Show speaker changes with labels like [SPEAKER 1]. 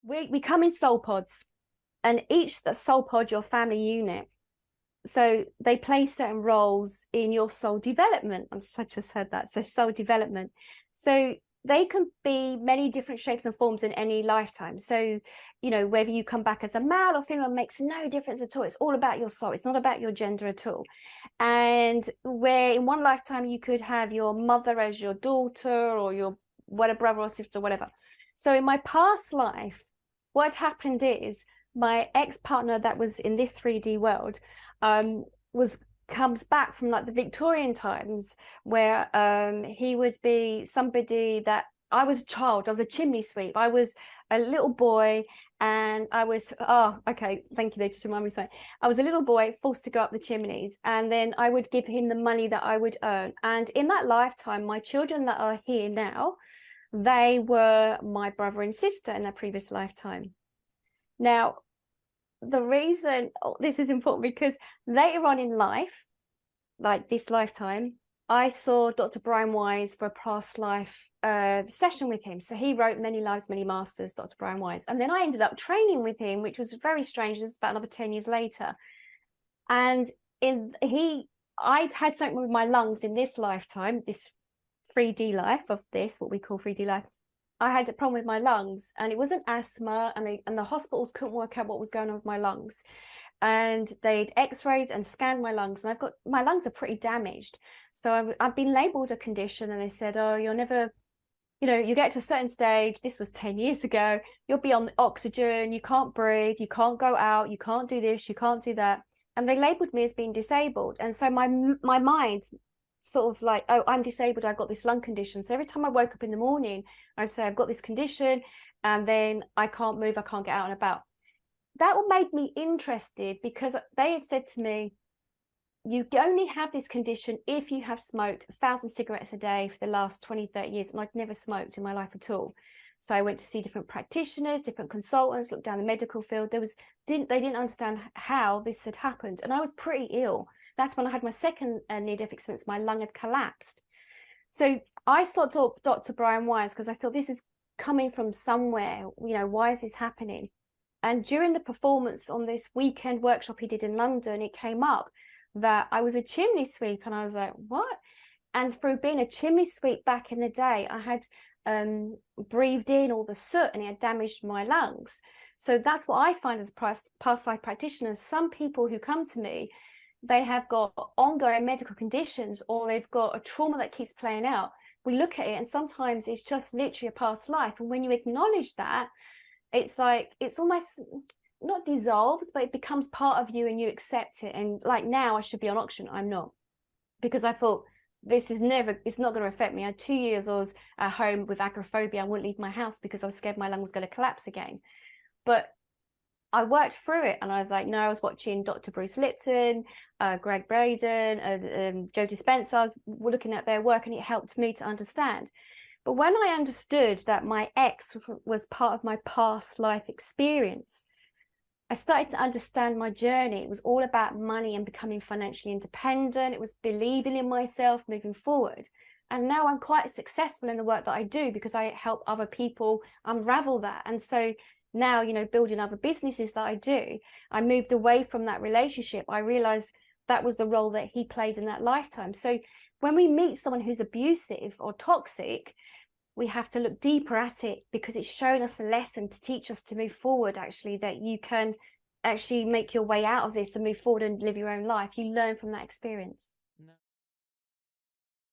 [SPEAKER 1] we come in soul pods, and each that soul pod, your family unit, so they play certain roles in your soul development. I just said that. So soul development. So they can be many different shapes and forms in any lifetime. So, you know, whether you come back as a male or female makes no difference at all. It's all about your soul. It's not about your gender at all. And where in one lifetime you could have your mother as your daughter, or your whatever brother or sister, whatever. So in my past life, what happened is my ex-partner that was in this 3D world comes back from like the Victorian times, where he would be somebody that I was a child. I was a chimney sweep. I was a little boy, and I was okay, thank you, they just remind me something. I was a little boy forced to go up the chimneys, and then I would give him the money that I would earn. And in that lifetime, my children that are here now, they were my brother and sister in their previous lifetime. Now, the reason this is important, because later on in life, like this lifetime, I saw Dr. Brian Wise for a past life session with him. So he wrote Many Lives, Many Masters, Dr. Brian Wise. And then I ended up training with him, which was very strange. It was about another 10 years later. And I'd had something with my lungs in this lifetime, this 3D life of this, what we call 3D life. I had a problem with my lungs, and it wasn't asthma, and the hospitals couldn't work out what was going on with my lungs. And they'd x-rayed and scanned my lungs, and my lungs are pretty damaged. So I've been labeled a condition, and they said, oh, you're never, you know, you get to a certain stage, this was 10 years ago, you'll be on oxygen, you can't breathe, you can't go out, you can't do this, you can't do that. And they labeled me as being disabled. And so my mind sort of like, oh, I'm disabled, I've got this lung condition. So every time I woke up in the morning, I say, I've got this condition, and then I can't move, I can't get out and about. That made me interested, because they had said to me, you only have this condition if you have smoked 1,000 cigarettes a day for the last 20, 30 years. And I'd never smoked in my life at all. So I went to see different practitioners, different consultants, looked down the medical field. They didn't understand how this had happened. And I was pretty ill. That's when I had my second near-death experience. My lung had collapsed. So I sought Dr. Brian Wise, because I thought, this is coming from somewhere. You know, why is this happening? And during the performance on this weekend workshop he did in London, it came up that I was a chimney sweep. And I was like, what? And through being a chimney sweep back in the day, I had breathed in all the soot, and it had damaged my lungs. So that's what I find as past life practitioners. Some people who come to me, they have got ongoing medical conditions, or they've got a trauma that keeps playing out. We look at it, and sometimes it's just literally a past life. And when you acknowledge that, it's like, it's almost not dissolves, but it becomes part of you, and you accept it. And like, now I should be on oxygen, I'm not, because I thought, it's not going to affect me. I had 2 years, I was at home with agoraphobia. I wouldn't leave my house because I was scared my lung was going to collapse again. But I worked through it, and I was like, no, I was watching Dr. Bruce Lipton, Greg Braden, Joe Dispenza. I was looking at their work, and it helped me to understand. But when I understood that my ex was part of my past life experience, I started to understand my journey. It was all about money and becoming financially independent. It was believing in myself, moving forward. And now I'm quite successful in the work that I do, because I help other people unravel that. And so now, you know, building other businesses that I do, I moved away from that relationship. I realized that was the role that he played in that lifetime. So when we meet someone who's abusive or toxic, we have to look deeper at it, because it's showing us a lesson to teach us to move forward, actually, that you can actually make your way out of this and move forward and live your own life. You learn from that experience.